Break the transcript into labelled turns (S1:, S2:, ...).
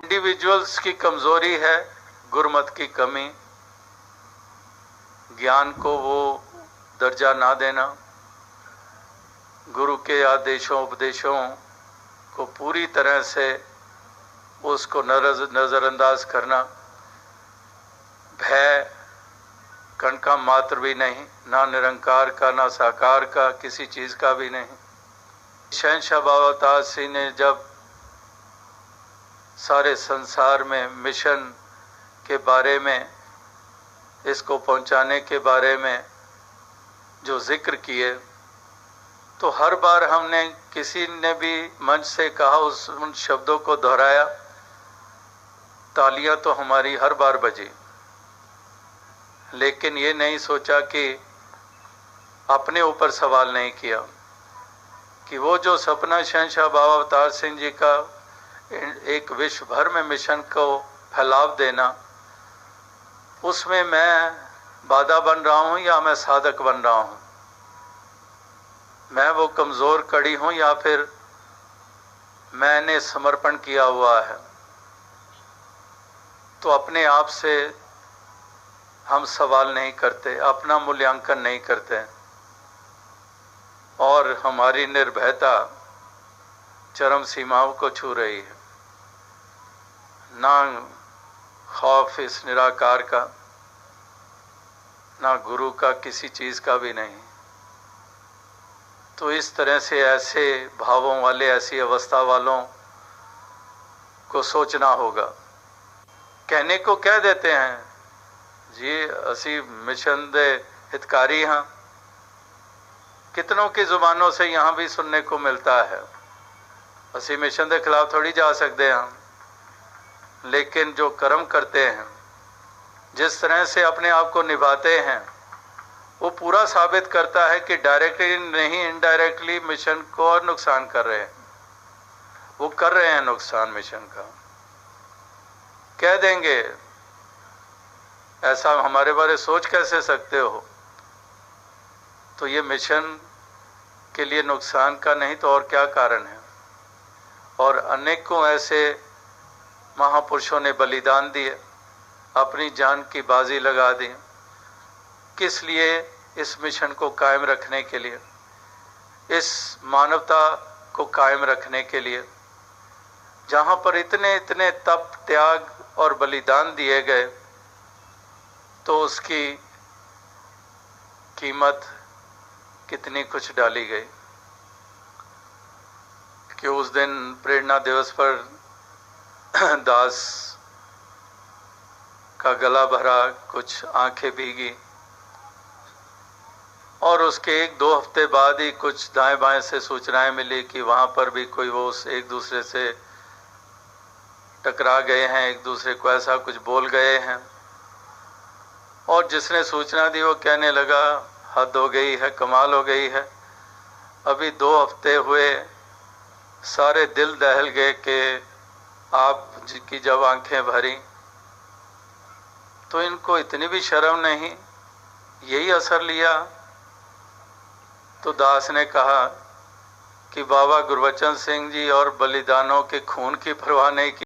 S1: Individuals की कमज़ोरी है गुरमत की कमी, ज्ञान को वो दर्जा ना देना, गुरु के आदेशों उपदेशों को पूरी तरह से उसको नज़रअंदाज करना, भय कण का मात्र भी नहीं, ना निरंकार का ना साकार का, किसी चीज़ का भी नहीं। शहंशाह बाबा अवतार सिंह ने जब सारे संसार में मिशन के बारे में, इसको पहुंचाने के बारे में जो जिक्र किए, तो हर बार हमने किसी ने भी मंच से कहा, उन शब्दों को दोहराया, तालियां तो हमारी हर बार बजी, लेकिन ये नहीं सोचा कि अपने ऊपर सवाल नहीं किया कि वो जो सपना शहंशाह बाबा अवतार सिंह जी का एक विश्व भर में मिशन को फैलाव देना, उसमें मैं बाधा बन रहा हूँ या मैं साधक बन रहा हूँ, मैं वो कमज़ोर कड़ी हूँ या फिर मैंने समर्पण किया हुआ है। तो अपने आप से हम सवाल नहीं करते, अपना मूल्यांकन नहीं करते, और हमारी निर्भयता चरम सीमाओं को छू रही है। ना खौफ इस निराकार का, ना गुरु का, किसी चीज़ का भी नहीं। तो इस तरह से ऐसे भावों वाले, ऐसी अवस्था वालों को सोचना होगा। कहने को कह देते हैं जी असी मिशन दे हितकारी हाँ, कितनों की जुबानों से यहाँ भी सुनने को मिलता है। असी मिशन के खिलाफ थोड़ी जा सकते हैं हम, लेकिन जो कर्म करते हैं, जिस तरह से अपने आप को निभाते हैं, वो पूरा साबित करता है कि डायरेक्टली नहीं इनडायरेक्टली मिशन को और नुकसान कर रहे हैं। वो कर रहे हैं नुकसान मिशन का। कह देंगे ऐसा हमारे बारे सोच कैसे सकते हो, तो ये मिशन के लिए नुकसान का नहीं तो और क्या कारण है। और अनेकों ऐसे महापुरुषों ने बलिदान दिए, अपनी जान की बाजी लगा दी, किस लिए? इस मिशन को कायम रखने के लिए, इस मानवता को कायम रखने के लिए। जहाँ पर इतने इतने तप, त्याग और बलिदान दिए गए, तो उसकी कीमत कितनी कुछ डाली गई कि उस दिन प्रेरणा दिवस पर दास का गला भरा, कुछ आंखें भीगी, और उसके 1-2 हफ्ते बाद ही कुछ दाएं बाएं से सूचनाएं मिली कि वहाँ पर भी कोई वो एक दूसरे से टकरा गए हैं, एक दूसरे को ऐसा कुछ बोल गए हैं। और जिसने सूचना दी वो कहने लगा हद हो गई है, कमाल हो गई है। अभी 2 हफ्ते हुए, सारे दिल दहल गए कि आप की जब आंखें भरी तो इनको इतनी भी शर्म नहीं, यही असर लिया। तो दास ने कहा कि बाबा गुरबचन सिंह जी और बलिदानों के खून की परवाह नहीं की।